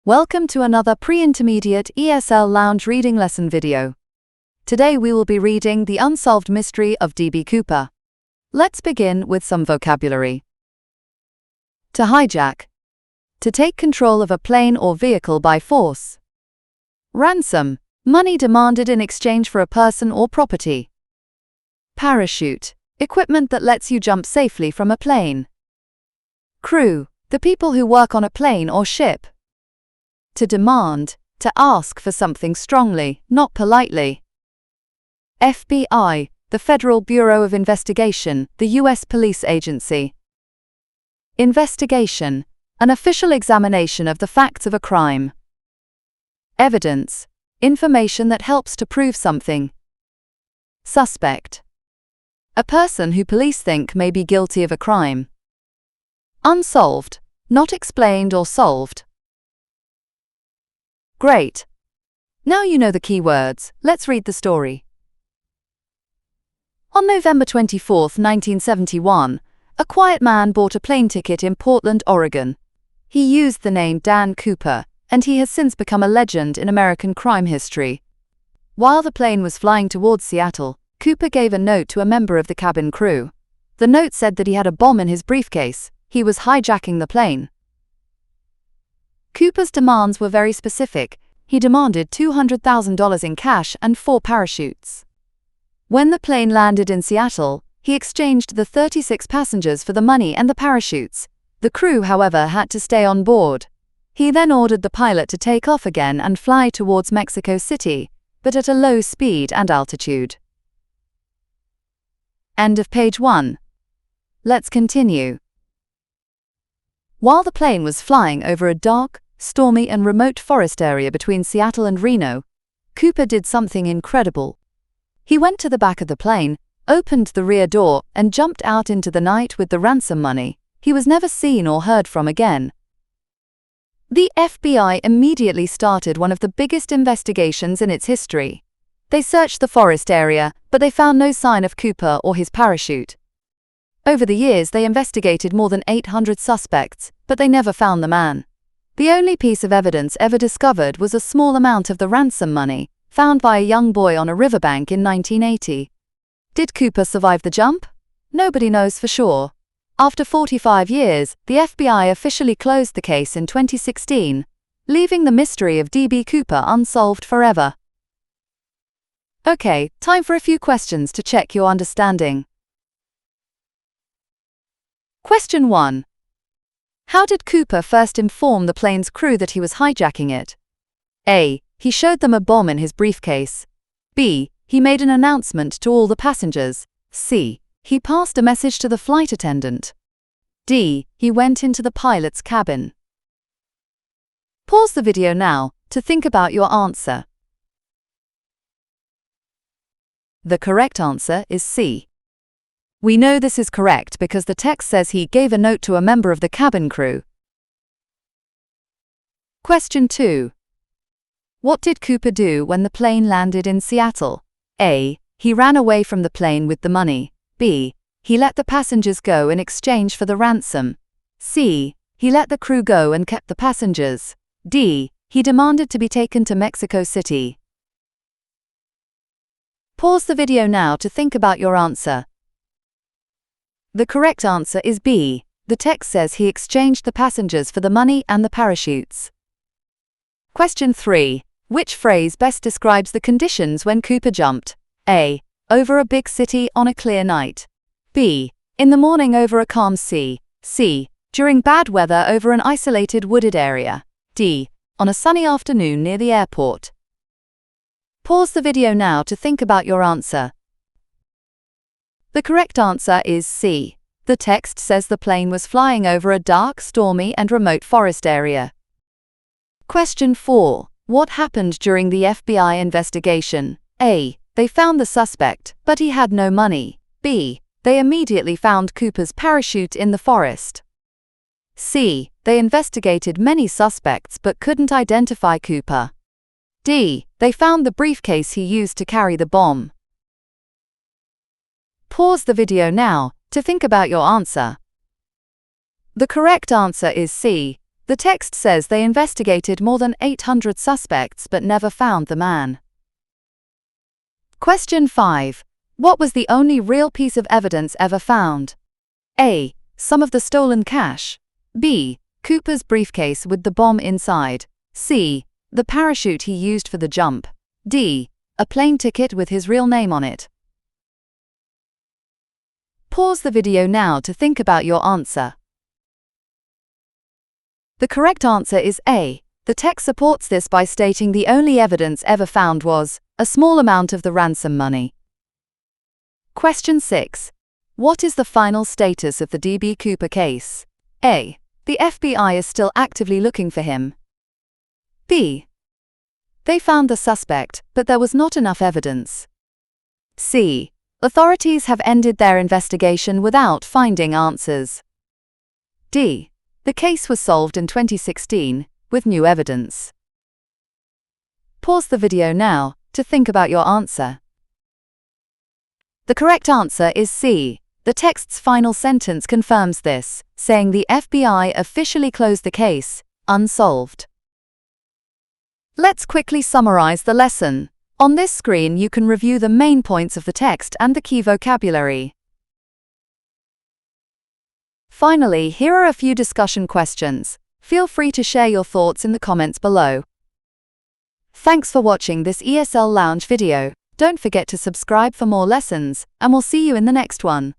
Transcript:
Welcome to another pre-intermediate ESL-lounge reading lesson video. Today we will be reading The Unsolved Mystery of D.B. Cooper. Let's begin with some vocabulary. To hijack. To take control of a plane or vehicle by force. Ransom. Money demanded in exchange for a person or property. Parachute. Equipment that lets you jump safely from a plane. Crew. The people who work on a plane or ship. To demand, to ask for something strongly, not politely. FBI, the Federal Bureau of Investigation, the U.S. police agency. Investigation, an official examination of the facts of a crime. Evidence, information that helps to prove something. Suspect, a person who police think may be guilty of a crime. Unsolved, not explained or solved. Great. Now you know the key words, let's read the story. On November 24, 1971, a quiet man bought a plane ticket in Portland, Oregon. He used the name Dan Cooper, and he has since become a legend in American crime history. While the plane was flying towards Seattle, Cooper gave a note to a member of the cabin crew. The note said that he had a bomb in his briefcase. He was hijacking the plane. Cooper's demands were very specific. He demanded $200,000 in cash and 4 parachutes. When the plane landed in Seattle, he exchanged the 36 passengers for the money and the parachutes. The crew, however, had to stay on board. He then ordered the pilot to take off again and fly towards Mexico City, but at a low speed and altitude. End of page 1. Let's continue. While the plane was flying over a dark, stormy and remote forest area between Seattle and Reno, Cooper did something incredible. He went to the back of the plane, opened the rear door, and jumped out into the night with the ransom money. He was never seen or heard from again. The FBI immediately started one of the biggest investigations in its history. They searched the forest area, but they found no sign of Cooper or his parachute. Over the years, they investigated more than 800 suspects, but they never found the man. The only piece of evidence ever discovered was a small amount of the ransom money, found by a young boy on a riverbank in 1980. Did Cooper survive the jump? Nobody knows for sure. After 45 years, the FBI officially closed the case in 2016, leaving the mystery of D.B. Cooper unsolved forever. Okay, time for a few questions to check your understanding. Question 1. How did Cooper first inform the plane's crew that he was hijacking it? A. He showed them a bomb in his briefcase. B. He made an announcement to all the passengers. C. He passed a message to the flight attendant. D. He went into the pilot's cabin. Pause the video now to think about your answer. The correct answer is C. We know this is correct because the text says he gave a note to a member of the cabin crew. Question 2. What did Cooper do when the plane landed in Seattle? A. He ran away from the plane with the money. B. He let the passengers go in exchange for the ransom. C. He let the crew go and kept the passengers. D. He demanded to be taken to Mexico City. Pause the video now to think about your answer. The correct answer is B. The text says he exchanged the passengers for the money and the parachutes. Question 3. Which phrase best describes the conditions when Cooper jumped? A. Over a big city on a clear night. B. In the morning over a calm sea. C. During bad weather over an isolated wooded area. D. On a sunny afternoon near the airport. Pause the video now to think about your answer. The correct answer is C. The text says the plane was flying over a dark, stormy and remote forest area. Question 4. What happened during the FBI investigation? A. They found the suspect, but he had no money. B. They immediately found Cooper's parachute in the forest. C. They investigated many suspects but couldn't identify Cooper. D. They found the briefcase he used to carry the bomb. Pause the video now to think about your answer. The correct answer is C. The text says they investigated more than 800 suspects but never found the man. Question 5. What was the only real piece of evidence ever found? A. Some of the stolen cash. B. Cooper's briefcase with the bomb inside. C. The parachute he used for the jump. D. A plane ticket with his real name on it. Pause the video now to think about your answer. The correct answer is A. The text supports this by stating the only evidence ever found was a small amount of the ransom money. Question 6. What is the final status of the D.B. Cooper case? A. The FBI is still actively looking for him. B. They found the suspect, but there was not enough evidence. C. Authorities have ended their investigation without finding answers. D. The case was solved in 2016, with new evidence. Pause the video now to think about your answer. The correct answer is C. The text's final sentence confirms this, saying the FBI officially closed the case, unsolved. Let's quickly summarize the lesson. On this screen you can review the main points of the text and the key vocabulary. Finally, here are a few discussion questions. Feel free to share your thoughts in the comments below. Thanks for watching this ESL-lounge video. Don't forget to subscribe for more lessons, and we'll see you in the next one.